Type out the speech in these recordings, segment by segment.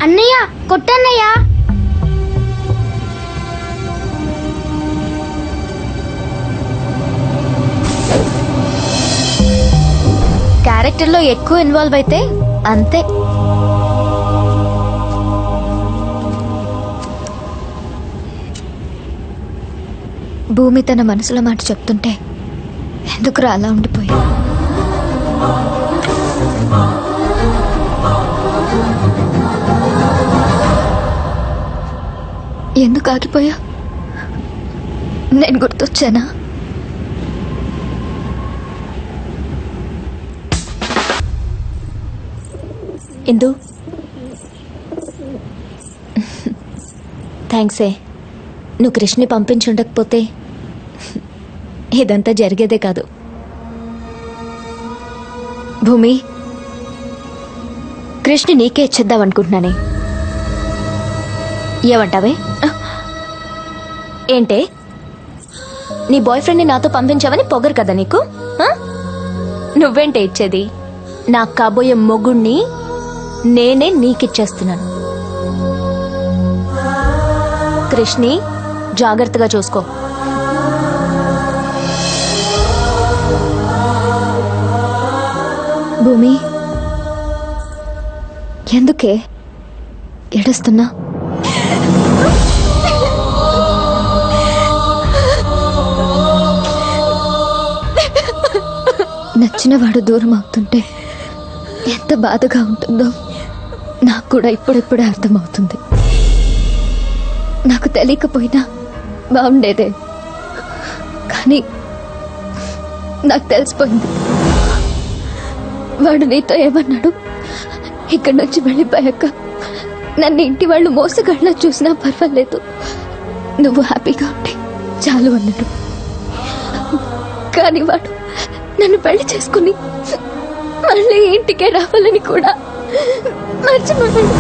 అన్నయ్య కొట్టన్నయ్య. క్యారెక్టర్ లో ఎక్కువ ఇన్వాల్వ్ అయితే అంతే. భూమి తన మనసులో మాట చెప్తుంటే ఎందుకురా అలా ఉండిపోయా? ఎందుకు ఆగిపోయా? నేను గుర్తొచ్చానా? ఇందు థ్యాంక్సే. నువ్వు కృష్ణని పంపించుండకపోతే ఇదంతా జరిగేదే కాదు. భూమి, కృష్ణ నీకే ఇచ్చేద్దాం అనుకుంటున్నానే. ఏమంటావే? ఏంటే, నీ బాయ్ ఫ్రెండ్ని నాతో పంపించావని పొగరు కదా నీకు? ఆ? నువ్వేంటే ఇచ్చేది? నా కాబోయే మొగుణ్ణి నేనే నీకిచ్చేస్తున్నాను. కృష్ణి జాగ్రత్తగా చూసుకో. భూమి, ఎందుకే ఏడుస్తున్నా? నచ్చిన వాడు దూరం అవుతుంటే ఎంత బాధగా ఉంటుందో నాకు కూడా ఇప్పుడిప్పుడే అర్థమవుతుంది. నాకు తెలియకపోయినా బాగుండేదే, కానీ నాకు తెలిసిపోయింది. వాడు నీతో ఏమన్నాడు? ఇక్కడి నుంచి వెళ్ళిపోయాక నన్ను ఇంటి వాళ్ళు మోసగాళ్ళ చూసినా పర్వాలేదు, నువ్వు హ్యాపీగా ఉంటే చాలు అన్నాడు. కానీ వాడు నన్ను పెళ్లి చేసుకుని మళ్ళీ ఇంటికే రావాలని కూడా మర్చిపోయాడు.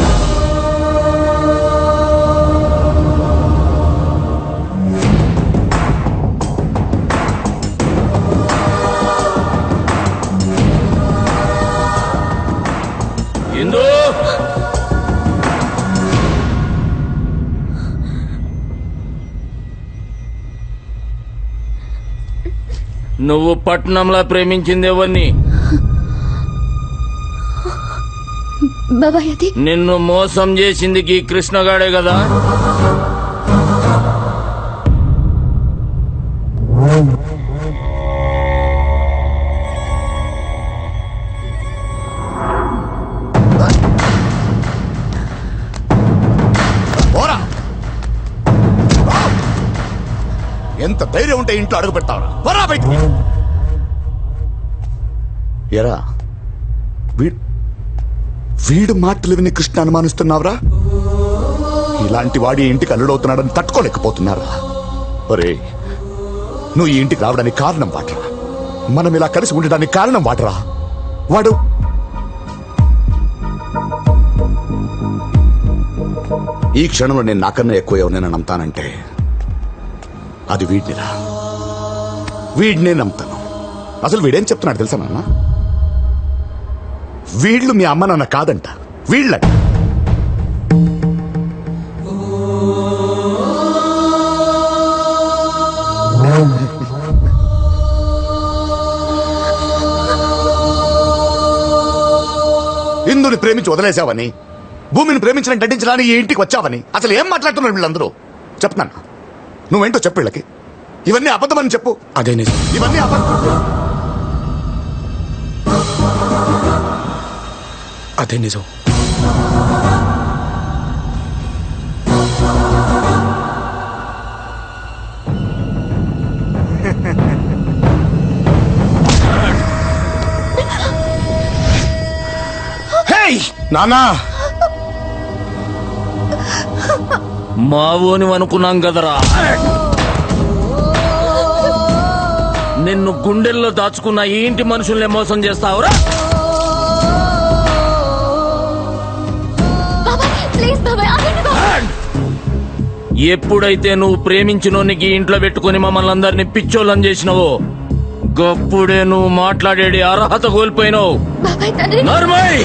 నువ్వు పట్నంలో ప్రేమించింది ఎవరిని? బాబాయ్, అది నిన్ను మోసం చేసింది ఈ కృష్ణగాడే కదా? ఎంత ధైర్యం ఉంటే ఇంట్లో అడుగు పెడతావరా? పోరా బయటికి. ఎరా వీడు మాటలు విని కృష్ణ అనుమానిస్తున్నావురా? ఇలాంటి వాడి ఇంటికి అల్లుడవుతున్నాడని తట్టుకోలేకపోతున్నారా? ఒరే, నువ్వు ఈ ఇంటికి రావడానికి కారణం వాటరా? మనం ఇలా కలిసి ఉండడానికి కారణం వాటరా? వాడు ఈ క్షణంలో నేను నాకన్నా ఎక్కువ ఎవరినైనా నమ్ముతానంటే అది వీడినిరా. వీడినే నమ్ముతాను. అసలు వీడేం చెప్తున్నాడు తెలుసా నాన్న? వీళ్ళు మీ అమ్మ నాన్న కాదంట, వీళ్ళ. ఇందుని ప్రేమించి వదిలేసావని, భూమిని ప్రేమించిన నటించడానికి ఈ ఇంటికి వచ్చావని అసలు ఏం మాట్లాడుతున్నారు వీళ్ళందరూ? చెప్తున్నాను, నువ్వేంటో చెప్పు వీళ్ళకి. ఇవన్నీ అబద్ధమని చెప్పు. అదే నిజం. ఇవన్నీ అబద్ధం. అదే నిజం. నానా, మావోని అనుకున్నాం కదరా. నిన్ను గుండెల్లో దాచుకున్న ఈ ఇంటి మనుషుల్ని మోసం చేస్తావురా? ఎప్పుడైతే నువ్వు ప్రేమించినోనికి ఇంట్లో పెట్టుకుని మమ్మల్ని అందరినీ పిచ్చోళ్ళని చేసినావో గప్పుడే నువ్వు మాట్లాడేది అర్హత కోల్పోయినావు. బాబాయ్, తండ్రి. నర్మయ్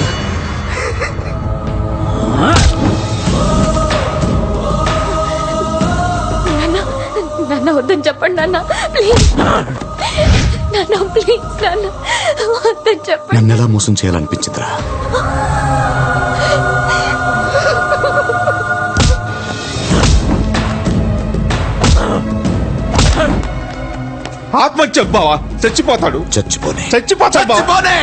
వద్దని చెప్పండి నాన్న ప్లీజ్ నాన్న ప్లీజ్ నాన్న వద్దని చెప్పండి. నన్ను ఎలా మోసం చేయాలనిపించిందిరా? ఆత్మహత్య బావా, చచ్చిపోతాడు. చచ్చిపోనే చచ్చిపోతాడు బావా. చచ్చిపోనే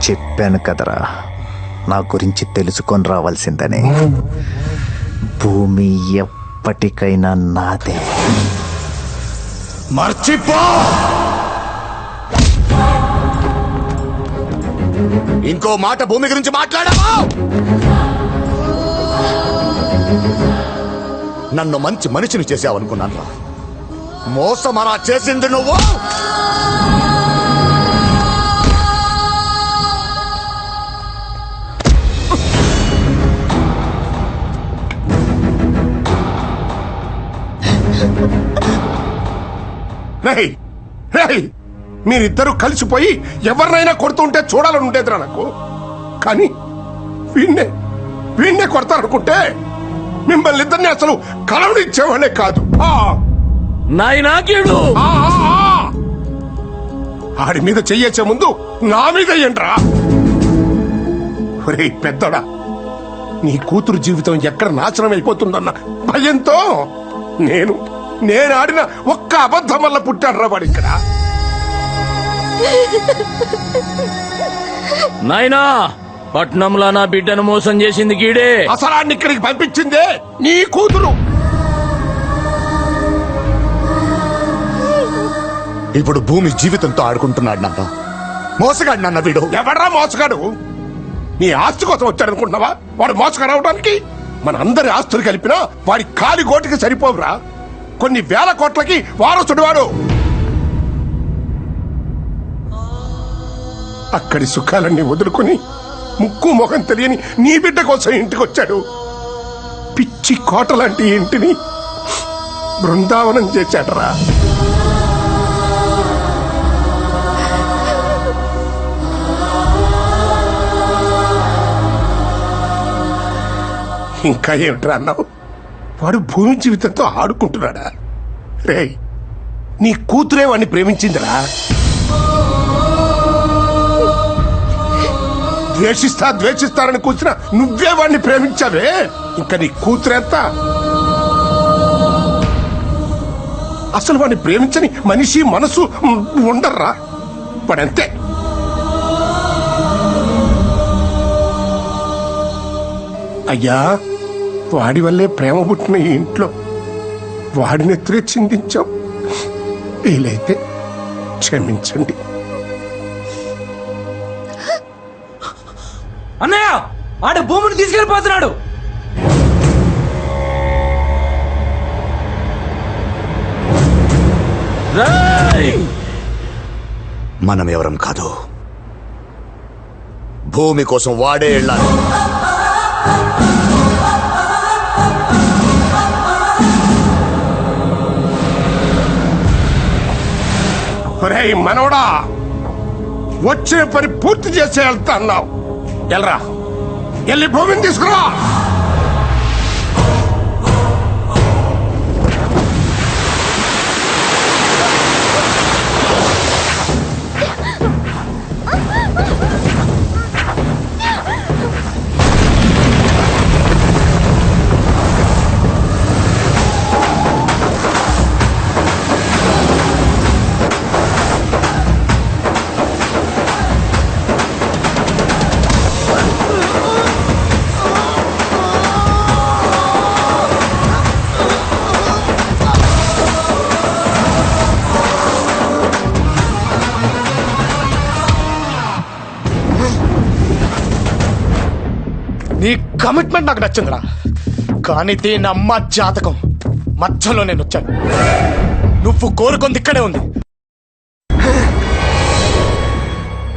చెప్పాను కదరా నా గురించి తెలుసుకొని రావాల్సిందని. భూమి ఎప్పటికైనా నాదే. మర్చిపో. ఇంకో మాట భూమి గురించి మాట్లాడావా? నన్ను మంచి మనిషిని చేసావనుకున్నాను. మోసం అలా చేసింది నువ్వు. రేయ్, రేయ్, మీరిద్దరూ కలిసిపోయి ఎవరినైనా కొడుతుంటే చూడాలని ఉండేదిరా నాకు. కానీ వీణ్ణే కొడతారనుకుంటే మిమ్మల్ని ఇద్దరిని అసలు కలవనిచ్చేవాడే కాదు. నాయనా కీడు. ఆడి మీద చెయ్యేసే ముందు నా మీద ఏంట్రా? ఒరేయ్ పెద్దడా, నీ కూతురు జీవితం ఎక్కడ నాశనం అయిపోతుందన్న భయంతో నేను ఆడిన ఒక్క అబద్ధం వల్ల పుట్టాడు రా వాడు ఇక్కడ. నాయనా పట్నంలో నా బిడ్డను మోసం చేసింది గీడే. అసలు ఆడిని ఇక్కడికి పంపించిందే నీ కూతురు. ఇప్పుడు భూమి జీవితంతో ఆడుకుంటున్నాడు నాన్న. మోసగాడు నాన్న వీడు. ఎవడ్రా మోసగాడు? నీ ఆస్తి కోసం వచ్చాడనుకుంటున్నావా? వాడు మోసగాడు అవడానికి మన అందరి ఆస్తులు కలిపినా వాడి కాలి కోటికి సరిపోవురా. కొన్ని వేల కోట్లకి వారసుడు వాడు. అక్కడి సుఖాలన్నీ వదులుకొని ముక్కు మొహం తెలియని నీ బిడ్డ కోసం ఇంటికి వచ్చాడు. పిచ్చి కోట లాంటి ఇంటిని బృందావనం చేశాడరా. ఇంకా ఏమిట్రా అన్నావు? వాడు భూమి జీవితంతో ఆడుకుంటున్నాడా? రేయ్, నీ కూతురే వాడిని ప్రేమించిందిరా. ద్వేషిస్తారని కూర్చున్నా నువ్వే వాడిని ప్రేమించావే. ఇంకా నీ కూతురెంత? అసలు వాడిని ప్రేమించని మనిషి మనసు ఉండర్రా. వాడంతే. అయ్యా, వాడి వల్లే ప్రేమ పుట్టిన ఈ ఇంట్లో వాడిని ఎత్తురే చిందించాం. వీలైతే క్షమించండి. అన్నయ్య, ఆడ భూమిని తీసుకెళ్లిపోతున్నాడు. మనం ఎవరం కాదు. భూమి కోసం వాడే వెళ్ళాలి. ఒరేయ్ మనవడా, వచ్చే పని పూర్తి చేసే వెళ్తా అన్నావు. వెళ్ళరా, వెళ్ళి భూమిని తీసుకురా. నీ కమిట్మెంట్ నాకు నచ్చిందిరా. కానీ దీని అమ్మ జాతకం మధ్యలో నేను వచ్చాను. నువ్వు కోరుకుంది ఇక్కడే ఉంది.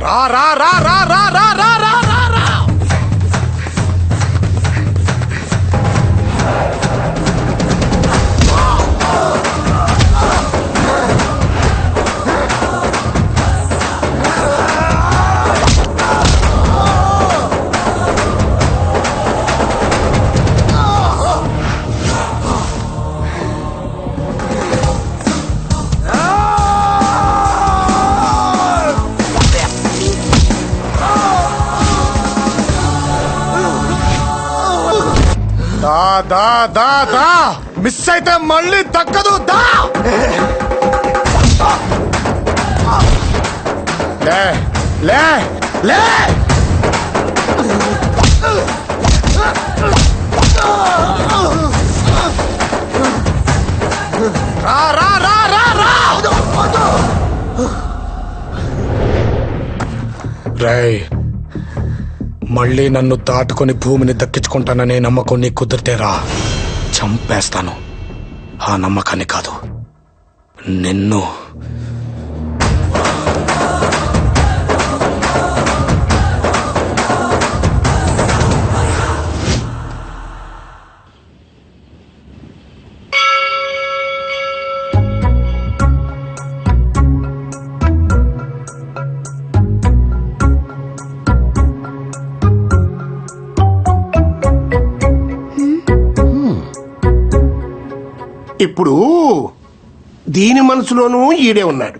రా రా రా రా రా రా రా రా రా రా. దా దా దా మిస్ అయితే మళ్ళీ దక్కదు దా లే లే లే రా రా రా రా రా రేయ్ మళ్ళీ నన్ను దాటుకొని భూమిని దక్కించుకుంటాననే నమ్మకం నీకు కుదిరితే రా చంపేస్తాను ఆ నమ్మకాన్ని కాదు నిన్ను ఇప్పుడు దీని మనసులోనూ ఈడే ఉన్నాడు,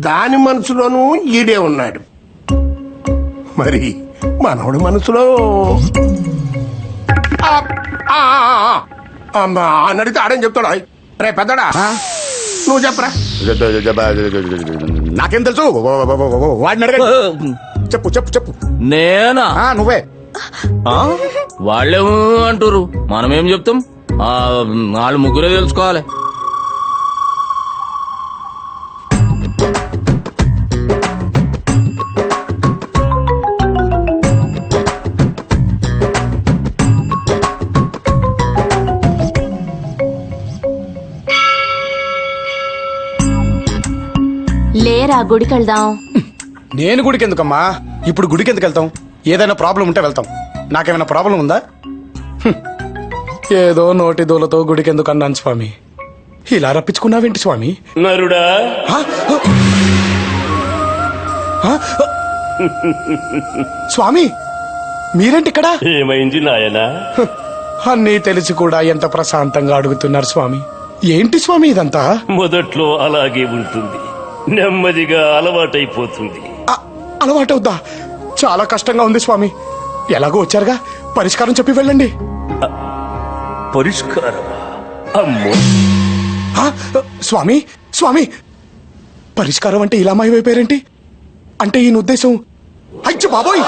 దాని మనసులోనూ ఈడే ఉన్నాడు. మరి మనవడి మనసులో అని అడిగితే ఆడని చెప్తాడా? రే పెద్దడా నువ్వు చెప్పరా. నాకేం తెలుసు, వాడిని అడగండి. చెప్పు చెప్పు చెప్పు. నేనా? నువ్వే. వాళ్ళేమో అంటారు, మనమేం చెప్తాం? వాళ్ళు ముగ్గురే తెలుసుకోవాలి. లేరా గుడికి వెళ్దాం. నేను గుడికి ఎందుకమ్మా? ఇప్పుడు గుడికి ఎందుకు వెళ్తాం? ఏదైనా ప్రాబ్లం ఉంటే వెళ్తాం. నాకేమైనా ప్రాబ్లం ఉందా? ఏదో నోటి దూలతో గుడికి ఎందుకు అన్నాను స్వామి. ఇలా రప్పించుకున్నావేంటి స్వామి? నరుడా, స్వామి మీరేంటి ఇక్కడ? ఏమైంది నాయనా? అన్నీ తెలిసి కూడా ఎంత ప్రశాంతంగా అడుగుతున్నారు స్వామి. ఏంటి స్వామి ఇదంతా? మొదట్లో అలాగే ఉంటుంది, నెమ్మదిగా అలవాటైపోతుంది. అలవాటవుద్దా? చాలా కష్టంగా ఉంది స్వామి. ఎలాగో వచ్చారుగా, పరిష్కారం చెప్పి వెళ్ళండి. పరిష్కారమా? అమ్మో, స్వామి స్వామి పరిష్కారం అంటే ఇలా మాయమైపోయారేంటి? అంటే ఈయన ఉద్దేశం అయ్యో బాబోయ్